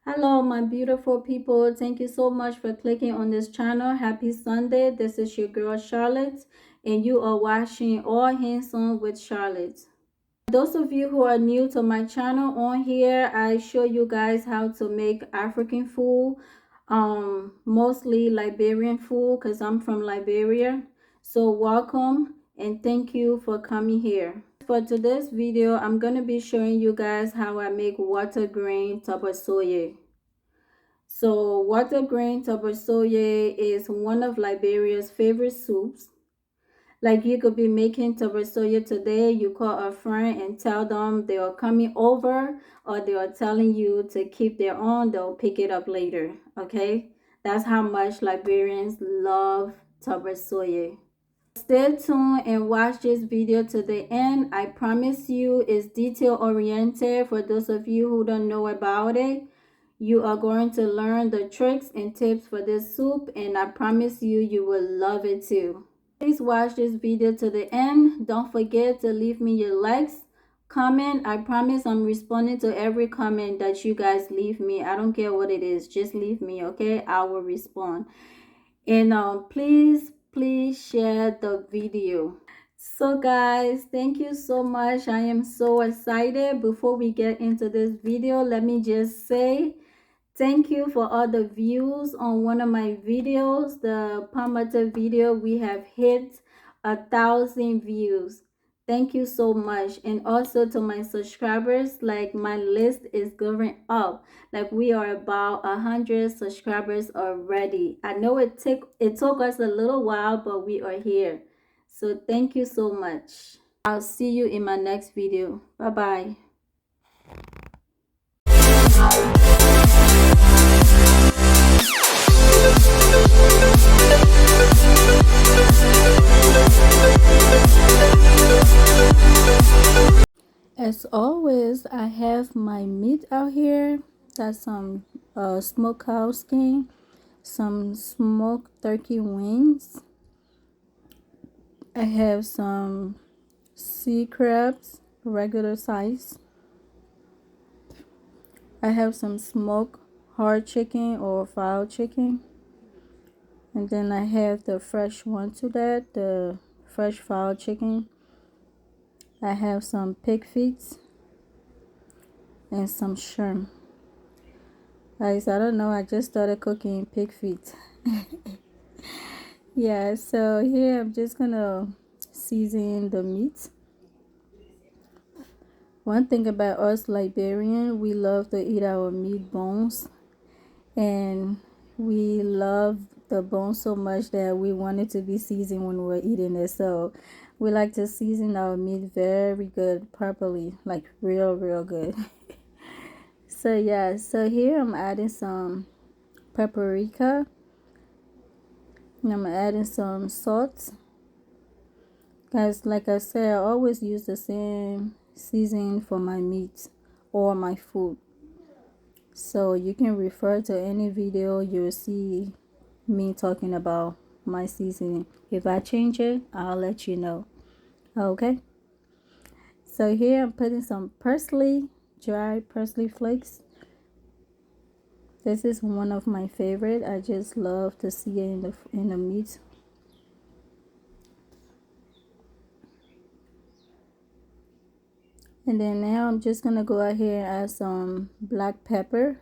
Hello, my beautiful people. Thank you so much for clicking on this channel. Happy Sunday. This is your girl Charlotte, and you are watching Allhands-on with Charlotte. Those of you who are new to my channel, on here I show you guys how to make African food, mostly Liberian food because I'm from Liberia. So welcome and thank you for coming here. For today's video, I'm going to be showing you guys how I make water grain TorborSoye. So water grain TorborSoye is one of Liberia's favorite soups. Like you could be making TorborSoye today, you call a friend and tell them they are coming over, or they are telling you to keep their own, they'll pick it up later, okay? That's how much Liberians love TorborSoye. Stay tuned and watch this video to the end. I promise you it's detail oriented. For those of you who don't know about it, you are going to learn the tricks and tips for this soup, and I promise you, you will love it too. Please watch this video to the end. Don't forget to leave me your likes, comment. I promise I'm responding to every comment that you guys leave me. I don't care what it is, just leave me, okay? I will respond. And please share the video. So guys, thank you so much. I am so excited. Before we get into this video, let me just say thank you for all the views on one of my videos, the palmate video. We have hit 1,000 views. Thank you so much. And also to my subscribers, like my list is going up. Like we are about 100 subscribers already. I know it took us a little while, but we are here. So thank you so much. I'll see you in my next video. Bye bye. As always, I have my meat out here. That's some smoked cow skin, some smoked turkey wings. I have some sea crabs, regular size. I have some smoked hard chicken or fowl chicken. And then I have the fresh one to that, the fresh fowl chicken. I have some pig feet and some shrimp. Guys, I don't know, I just started cooking pig feet. Yeah, so here I'm just gonna season the meat. One thing about us Liberian, we love to eat our meat bones, and we love the bone so much that we want it to be seasoned when we're eating it. So we like to season our meat very good, properly, like real good. So yeah, so here I'm adding some paprika, and I'm adding some salt. Guys, like I said, I always use the same seasoning for my meat or my food. So you can refer to any video, you'll see me talking about my seasoning. If I change it, I'll let you know. Okay. So here I'm putting some parsley, dry parsley flakes. This is one of my favorite. I just love to see it in the meat. And then now I'm just gonna go out here and add some black pepper.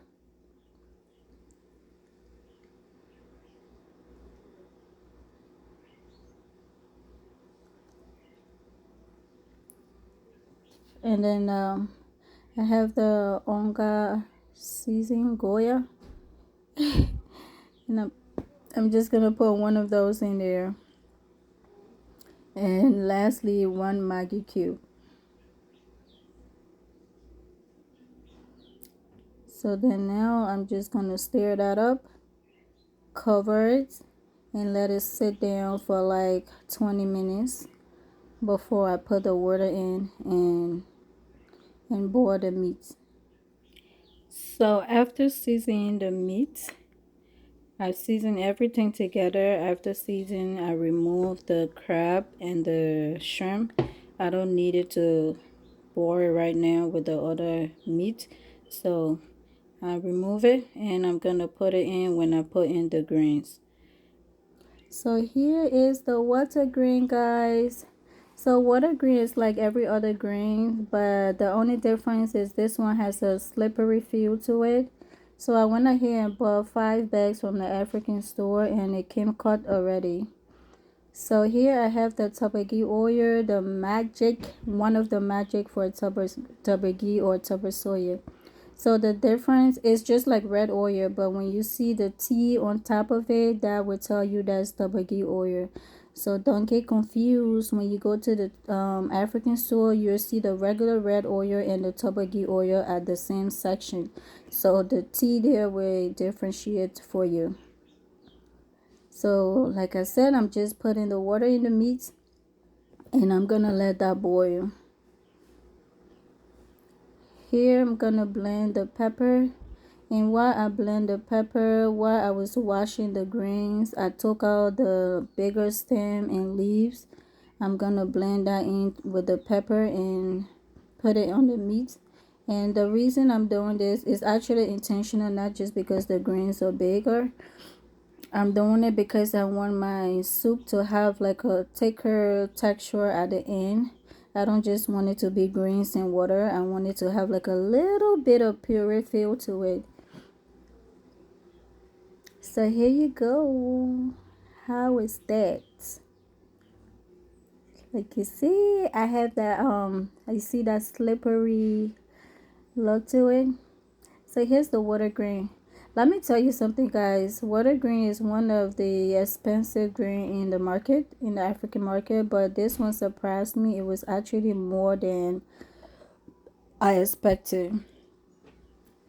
And then I have the onga seasoning Goya. And I'm just gonna put one of those in there. And lastly, one Maggi cube. So then now I'm just gonna stir that up, cover it, and let it sit down for like 20 minutes before I put the water in and boil the meat. So after seasoning the meat, I season everything together. After seasoning, I remove the crab and the shrimp. I don't need it to boil right now with the other meat. So I remove it and I'm gonna put it in when I put in the greens. So here is the water green, guys. So water green is like every other green, but the only difference is this one has a slippery feel to it. So I went ahead and bought 5 bags from the African store and it came cut already. So here I have the Torbogee oil, the magic, one of the magic for Torbogee or TorborSoye. So the difference is just like red oil, but when you see the T on top of it, that will tell you that's Torbogee oil. So don't get confused when you go to the African store. You'll see the regular red oil and the Torbogee oil at the same section. So the T there will differentiate for you. So like I said, I'm just putting the water in the meat and I'm gonna let that boil. Here I'm gonna blend the pepper, and while I blend the pepper, while I was washing the greens, I took out the bigger stem and leaves. I'm gonna blend that in with the pepper and put it on the meat. And the reason I'm doing this is actually intentional, not just because the greens are bigger. I'm doing it because I want my soup to have like a thicker texture at the end. I don't just want it to be greens and water. I want it to have like a little bit of puree feel to it. So here you go. How is that? Like you see, I have that you see that slippery look to it. So here's the water green. Let me tell you something, guys. Water green is one of the expensive green in the market, in the African market, but this one surprised me. It was actually more than I expected.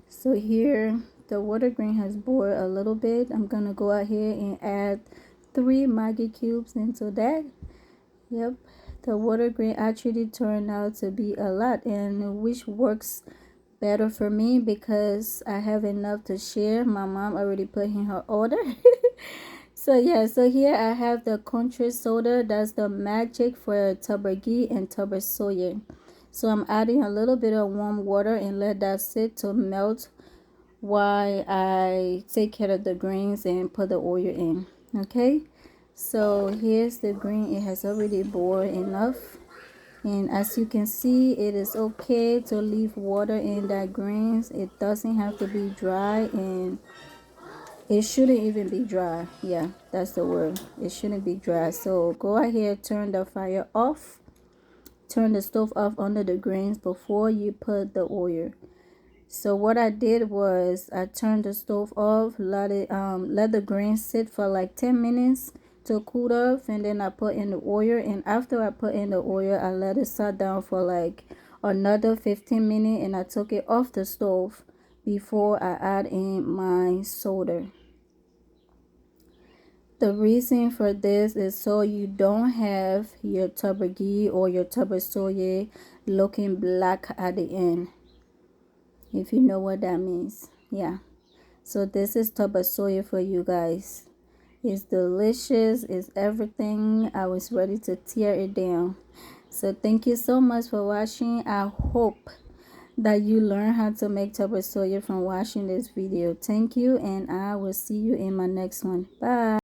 So here, the water green has boiled a little bit. I'm gonna go out here and add 3 Maggi cubes into that. Yep, the water green actually turned out to be a lot, and which works better for me because I have enough to share. My mom already put in her order. So yeah, so here I have the country soda. That's the magic for Torbogee and TorborSoye. So I'm adding a little bit of warm water and let that sit to melt while I take care of the greens and put the oil in. Okay, so here's the green. It has already boiled enough, and as you can see, it is okay to leave water in that greens. It doesn't have to be dry, and it shouldn't even be dry. Yeah, that's the word. It shouldn't be dry. So go ahead, turn the fire off, turn the stove off under the greens before you put the oil. So what I did was I turned the stove off, let the greens sit for like 10 minutes to cool off, and then I put in the oil. And after I put in the oil, I let it sit down for like another 15 minutes, and I took it off the stove before I add in my soda. The reason for this is so you don't have your Torbogee or your TorborSoye looking black at the end, if you know what that means. Yeah, so this is TorborSoye for you guys. It's delicious, it's everything. I was ready to tear it down. So thank you so much for watching. I hope that you learn how to make TorborSoye from watching this video. Thank you, and I will see you in my next one. Bye.